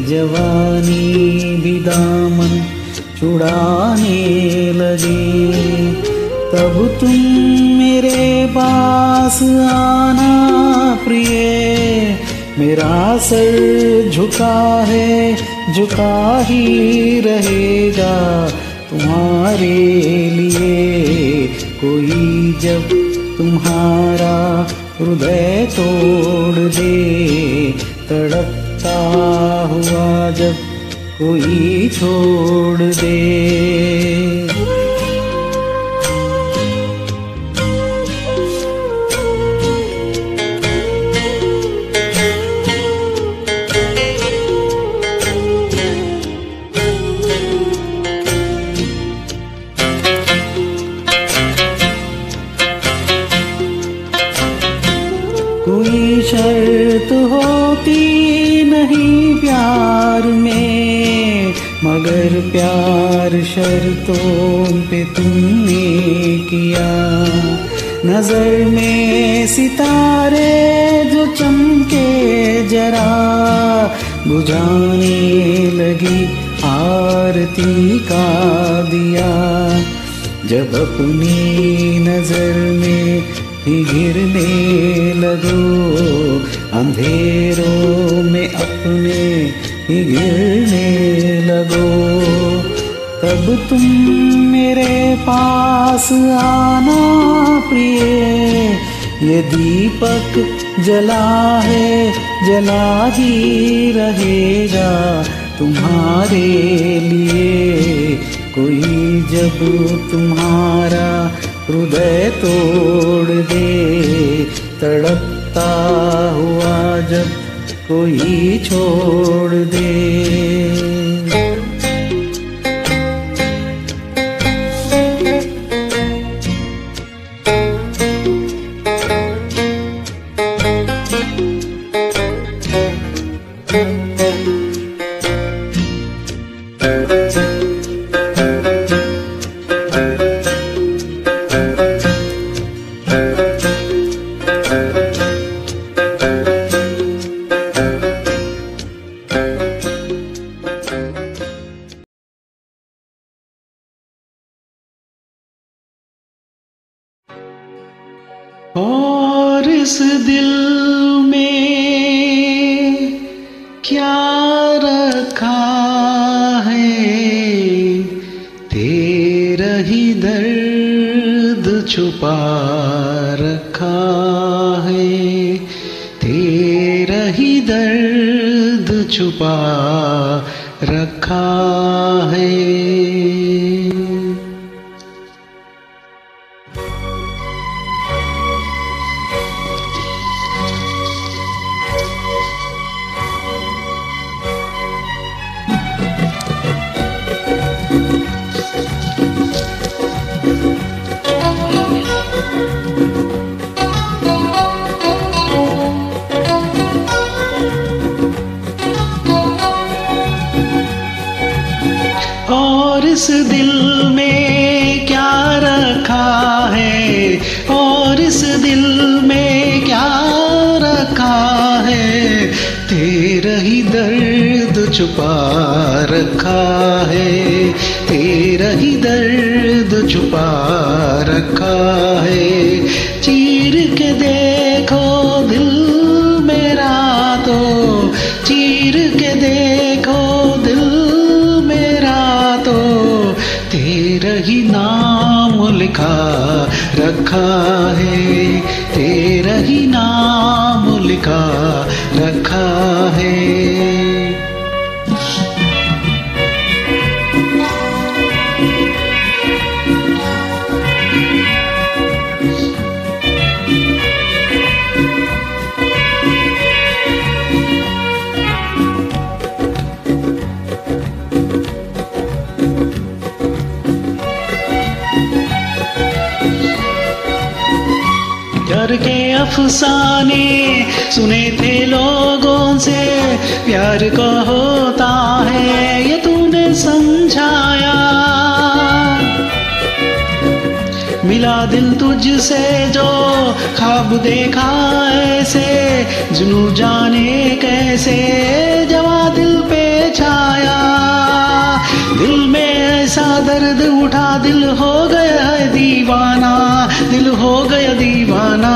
Speaker 4: जवानी भी दामन छुड़ाने लगे, तब तुम मेरे पास आना प्रिय। मेरा सर झुका है, झुका ही रहेगा तुम्हारे लिए। कोई जब तुम्हारा हृदय तोड़ दे, तड़पता हुआ जब कोई छोड़ दे। कोई शर्त होती नहीं प्यार में, मगर प्यार शर्तों पे तुमने किया। नजर में सितारे जो चमके जरा, बुझाने लगी आरती का दिया। जब अपनी नजर में ही गिरने लगो, अंधेरों में अपने ही गिरने लगो, तब तुम मेरे पास आना प्रिय। ये दीपक जला है, जला ही रहेगा तुम्हारे लिए। कोई जब तुम्हारा हृदय तोड़ दे, तड़पता हुआ जब कोई छोड़ दे। और इस दिल में क्या रखा है, तेरा ही दर्द छुपा रखा है, तेरा ही दर्द छुपा रखा है। और इस दिल में क्या रखा है, और इस दिल में क्या रखा है, तेरा ही दर्द छुपा रखा है, तेरा ही दर्द छुपा रखा है। चीर के देखो दिल मेरा तो, चीर के देखो दिल मेरा तो, तेरा ही नाम लिखा रखा है, तेरा ही नाम लिखा रखा है। प्यार के अफसाने सुने थे लोगों से, प्यार को होता है ये तूने समझाया। मिला दिल तुझसे जो ख्वाब देखा ऐसे, जुनू जाने कैसे जवा दिल पे छाया। दिल में ऐसा दर्द उठा, दिल हो गया है दीवाना, दिल हो गया दीवाना।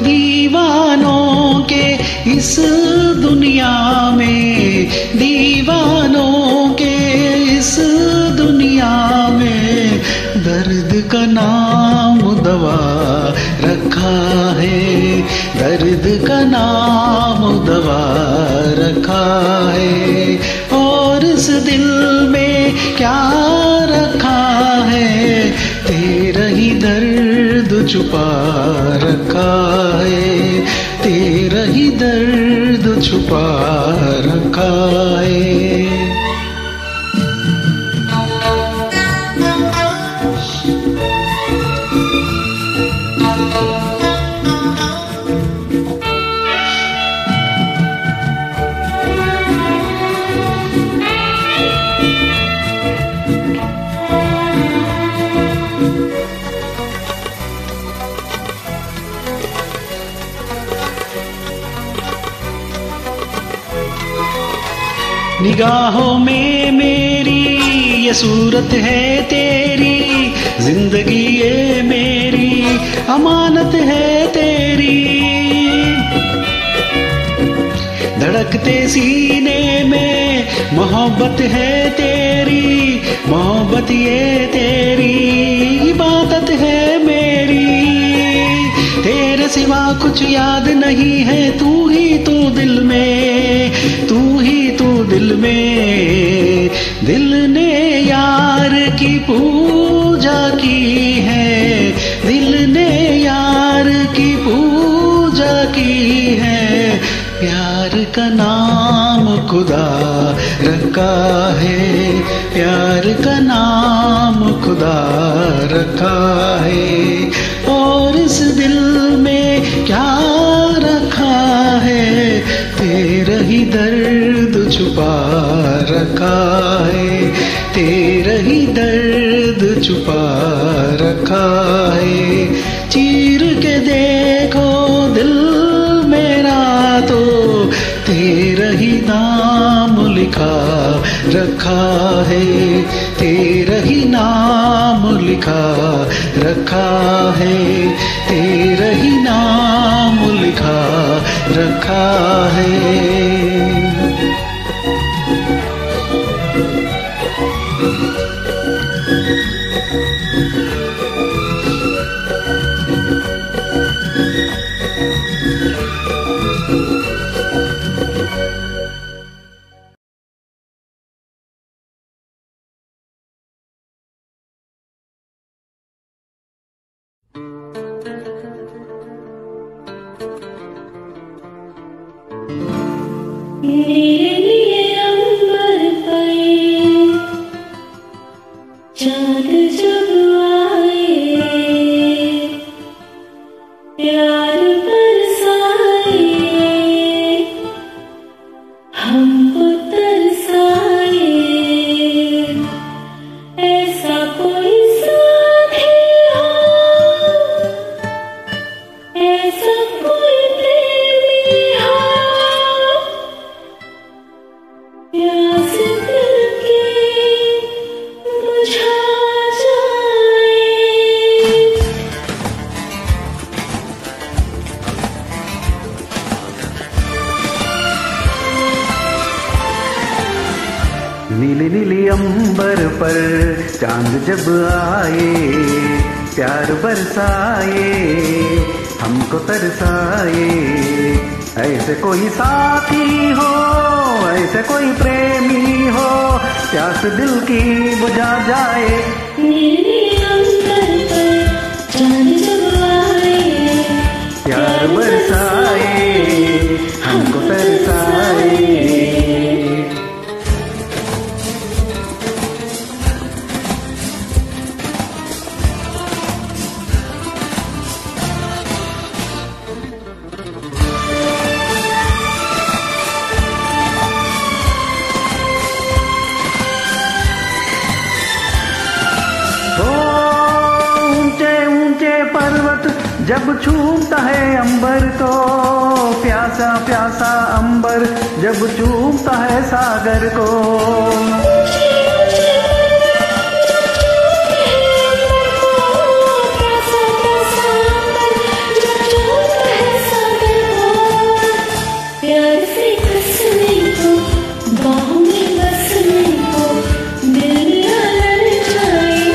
Speaker 4: दीवानों के इस दुनिया में, दीवानों के इस दुनिया में, दर्द का नाम दवा रखा है, दर्द का नाम दवा रखा है। और इस दिल में क्या रखा है, तेरा ही दर्द छुपा रखा है, तेरा ही दर्द छुपा रखा है। निगाहों में मेरी ये सूरत है तेरी, जिंदगी ये मेरी अमानत है तेरी। धड़कते सीने में मोहब्बत है तेरी, मोहब्बत ये तेरी इबादत है मेरी। तेरे सिवा कुछ याद नहीं है, तू ही तू दिल में, तू ही तू दिल में। दिल ने यार की पूजा की है, दिल ने यार की पूजा की है। प्यार का नाम खुदा रखा है, प्यार का नाम खुदा रखा है। और इस दिल में क्या रखा है, तेरा ही दर्द छुपा रखा है, तेरा ही दर्द छुपा रखा है। चीर के देखो दिल मेरा तो, तेरा ही नाम लिखा रखा है, तेरा ही नाम लिखा रखा है, तेरा ही नाम लिखा रखा है।
Speaker 2: चांद जब आए प्यार बरसाए हमको तरसाए। ऐसे कोई साथी हो, ऐसे कोई प्रेमी हो, प्यास दिल की बुझा जाए।
Speaker 3: मेरे अंबर पर चांद जब आए
Speaker 2: प्यार बरसाए हमको तरसाए। जब छूता है अंबर को, प्यासा प्यासा अंबर जब छूता है सागर को।
Speaker 3: प्यार से कसने को, बाहों में बसने को, दिल मेरा लड़ जाए,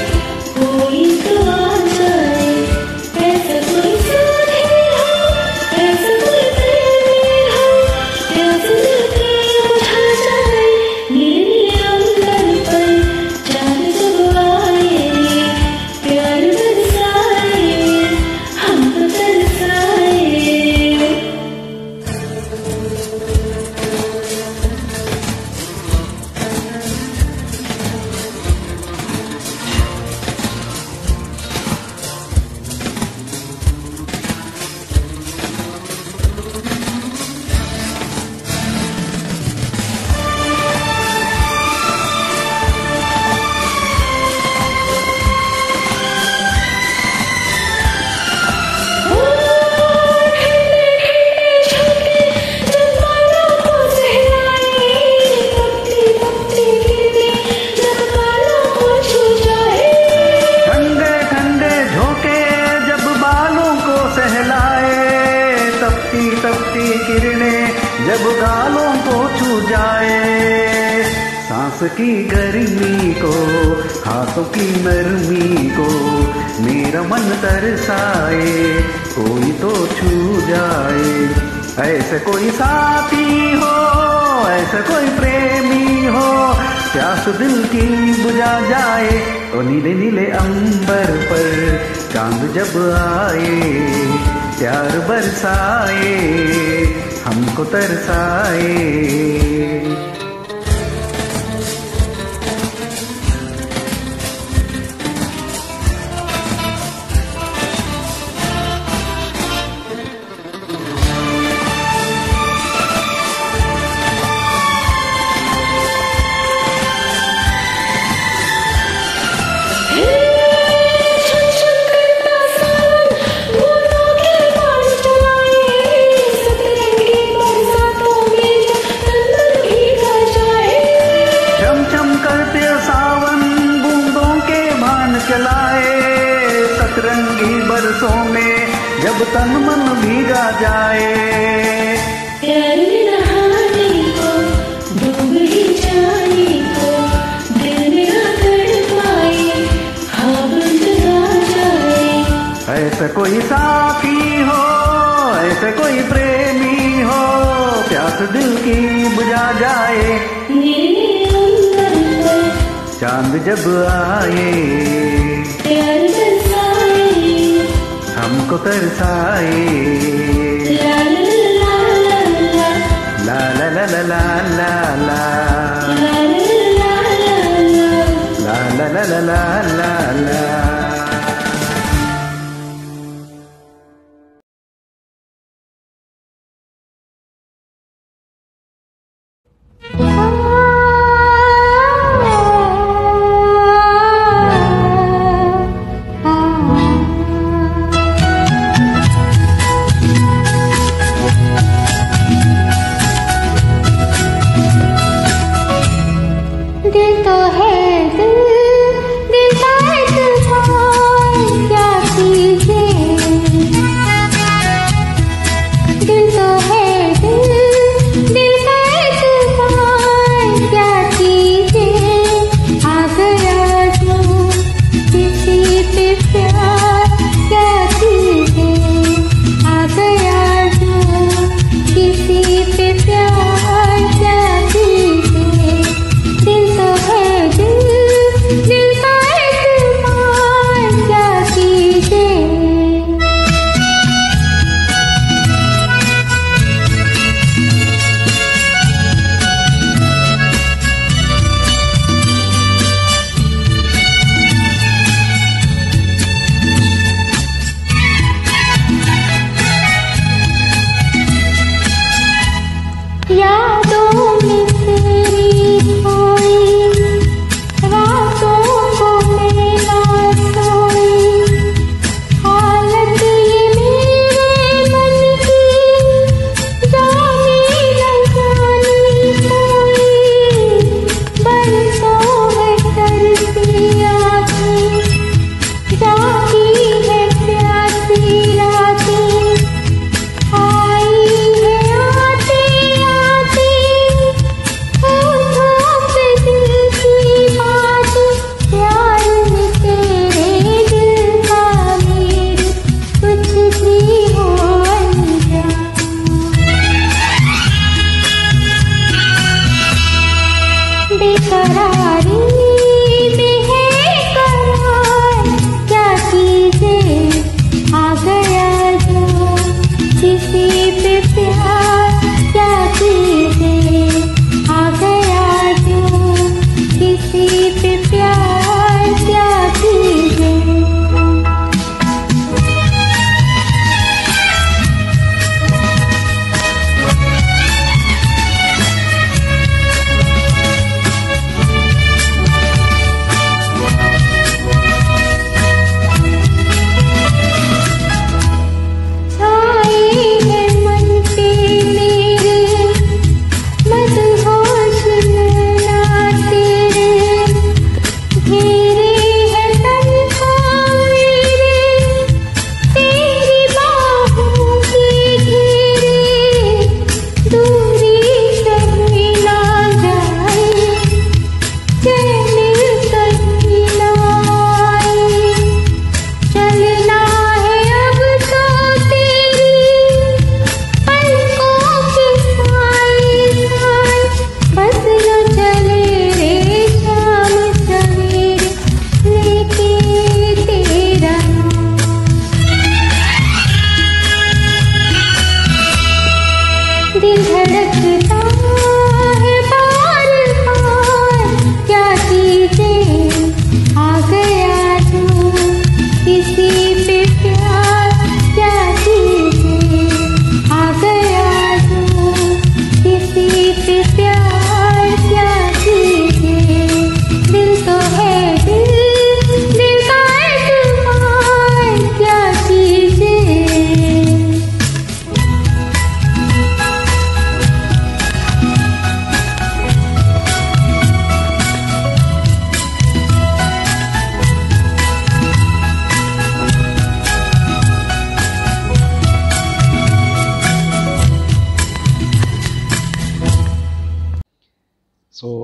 Speaker 3: कोई तो आ जाए। ऐसा कोई साथी हो, ऐसा कोई प्रेमी हो, प्यास दिल की बुझा जाए। नीले अंबर पर चांद जब आए प्यार बरसाए हमको तरसाए।
Speaker 2: तपती किरणें जब गालों को छू जाए। सांस की गर्मी को, हाथों की नरमी को मेरा मन तरसाए, कोई तो छू जाए। ऐसे कोई साथी हो, ऐसा कोई प्रेमी हो, प्यास दिल की बुझा जाए। ओ नीले नीले अंबर पर चांद जब आए प्यार बरसाए हमको तरसाए। सतरंगी बरसों में जब तन मन भीगा जाए।
Speaker 3: प्यार में नहाने को, डूब ही जाने को, दिल मेरा तड़पाए, ख्वाब जुदा जाए।
Speaker 2: ऐसा कोई साथी हो, ऐसा कोई प्रेमी हो, प्यास दिल की बुझा जाए।
Speaker 3: नीले अंबर पर
Speaker 2: चांद जब आए
Speaker 3: प्यार बरसाए
Speaker 2: हमको तरसाए।
Speaker 3: ला ला ला ला
Speaker 2: ला ला ला ला ला ला
Speaker 3: ला ला ला ला
Speaker 2: ला ला ला ला ला।
Speaker 3: दिल तो है दिल, दिल का इत्तेफाक।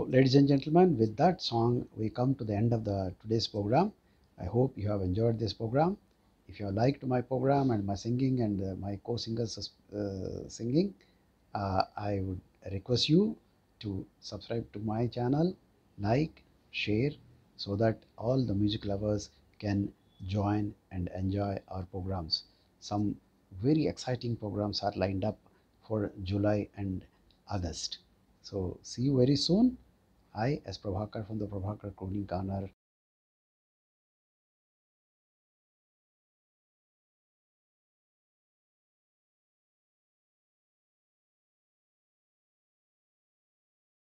Speaker 1: ladies and gentlemen, with that song, we come to the end of the today's program. I hope you have enjoyed this program. If you have liked my program and my singing and my co-singers singing, I would request you to subscribe to my channel, like, share, so that all the music lovers can join and enjoy our programs. Some very exciting programs are lined up for July and August. So see you very soon. I, S. Prabhakar from the Prabhakar Crooning Corner,